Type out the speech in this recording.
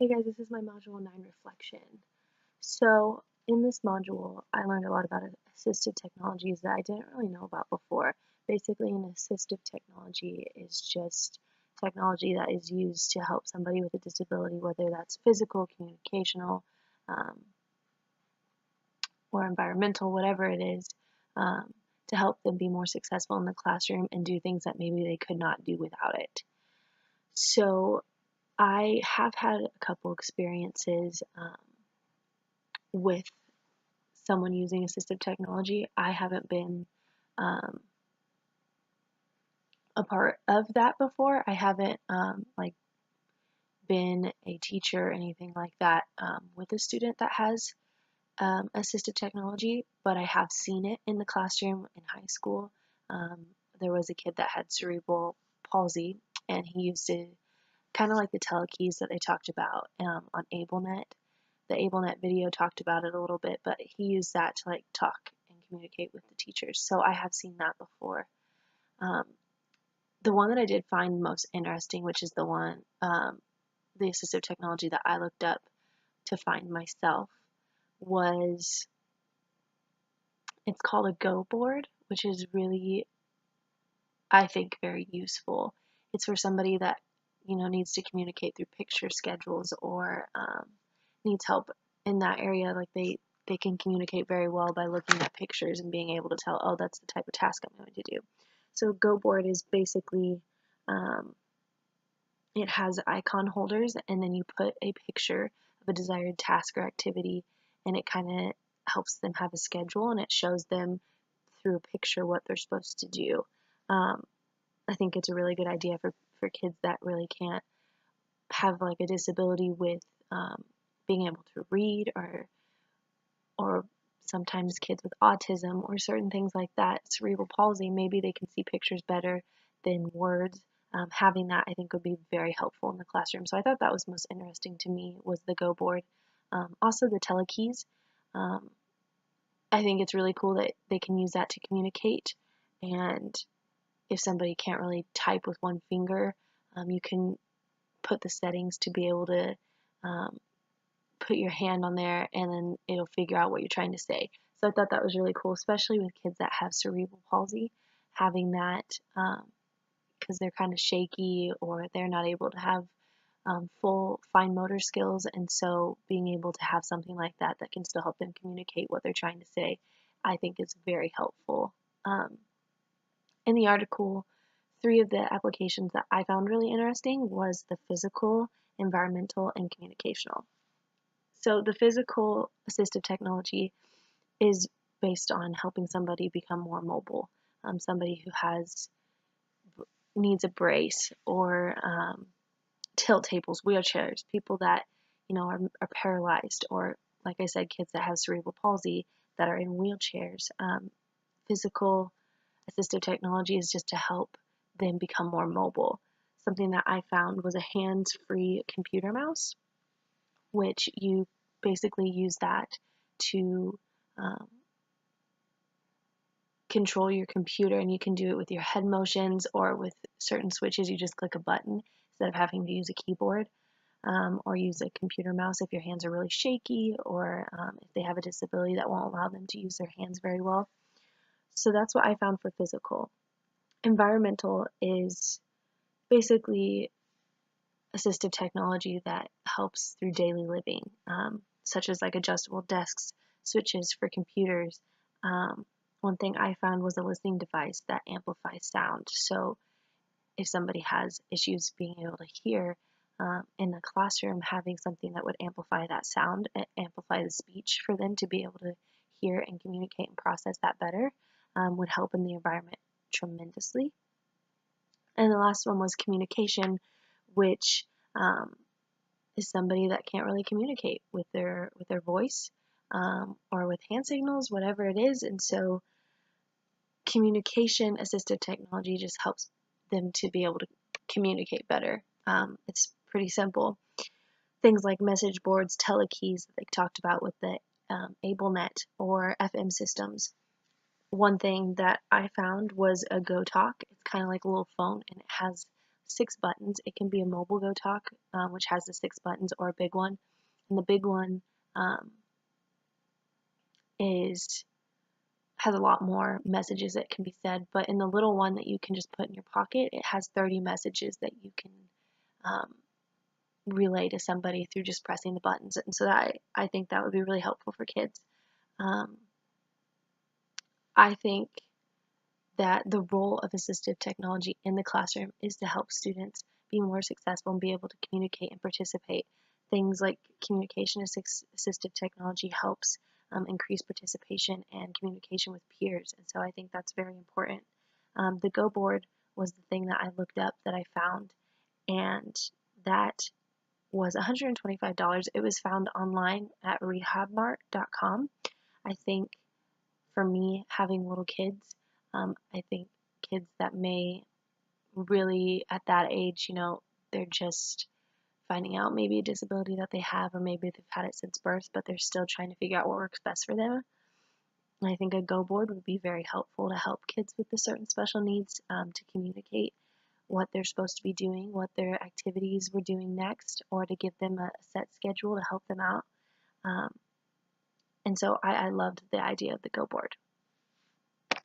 Hey guys, this is my Module 9 reflection. So, in this module, I learned a lot about assistive technologies that I didn't really know about before. Basically, an assistive technology is just technology that is used to help somebody with a disability, whether that's physical, communicational, um, or environmental, whatever it is, um, to help them be more successful in the classroom and do things that maybe they could not do without it. So, I have had a couple experiences with someone using assistive technology. I haven't been um, a part of that before. I haven't been a teacher or anything like that with a student that has assistive technology, but I have seen it in the classroom in high school. Um, there was a kid that had cerebral palsy, and he used it kind of like the telekeys that they talked about on AbleNet. The AbleNet video talked about it a little bit, but he used that to like talk and communicate with the teachers. So I have seen that before. Um, the one that I did find most interesting, which is the one, the assistive technology that I looked up to find myself, was it's called a Go board, which is really, I think, very useful. It's for somebody that needs to communicate through picture schedules or needs help in that area. Like they can communicate very well by looking at pictures and being able to tell, oh, that's the type of task I'm going to do. So Go board is basically um, it has icon holders, and then you put a picture of a desired task or activity, and it kind of helps them have a schedule, and it shows them through a picture what they're supposed to do. Um, I think it's a really good idea for kids that really can't have like a disability with being able to read or sometimes kids with autism or certain things like that, cerebral palsy, maybe they can see pictures better than words. Having that, I think, would be very helpful in the classroom. So I thought that was most interesting to me was the Go board. Also the telekeys. Um, I think it's really cool that they can use that to communicate. And if somebody can't really type with one finger, you can put the settings to be able to um, put your hand on there and then it'll figure out what you're trying to say. So I thought that was really cool, especially with kids that have cerebral palsy, having that because they're kind of shaky or they're not able to have full fine motor skills. And so being able to have something like that that can still help them communicate what they're trying to say, I think is very helpful. In the article, three of the applications that I found really interesting was the physical, environmental, and communicational. So the physical assistive technology is based on helping somebody become more mobile. Somebody who needs a brace or tilt tables, wheelchairs, people that are paralyzed, or like I said, kids that have cerebral palsy that are in wheelchairs. Physical assistive technology is just to help them become more mobile. Something that I found was a hands-free computer mouse, which you basically use that to um, control your computer, and you can do it with your head motions or with certain switches. You just click a button instead of having to use a keyboard or use a computer mouse if your hands are really shaky or if they have a disability that won't allow them to use their hands very well. So that's what I found for physical. Environmental is basically assistive technology that helps through daily living, such as like adjustable desks, switches for computers. One thing I found was a listening device that amplifies sound. So if somebody has issues being able to hear in the classroom, having something that would amplify that sound, amplify the speech for them to be able to hear and communicate and process that better would help in the environment tremendously. And the last one was communication, which is somebody that can't really communicate with their voice or with hand signals, whatever it is. And so communication assistive technology just helps them to be able to communicate better. It's pretty simple. Things like message boards, telekeys that they talked about with the AbleNet or FM systems. One thing that I found was a GoTalk. It's kind of like a little phone, and it has 6 buttons. It can be a mobile Go Talk, which has the 6 buttons, or a big one. And the big one is has a lot more messages that can be said, but in the little one that you can just put in your pocket, it has 30 messages that you can um, relay to somebody through just pressing the buttons. And so that I think that would be really helpful for kids. Um, I think that the role of assistive technology in the classroom is to help students be more successful and be able to communicate and participate. Things like communication assistive technology helps increase participation and communication with peers, and so I think that's very important. The Go board was the thing that I looked up that I found, and that was $125. It was found online at rehabmart.com. I think for me, having little kids, I think kids that may really at that age, they're just finding out maybe a disability that they have, or maybe they've had it since birth, but they're still trying to figure out what works best for them. And I think a Go board would be very helpful to help kids with the certain special needs to communicate what they're supposed to be doing, what their activities we're doing next, or to give them a set schedule to help them out. And so I loved the idea of the Go board.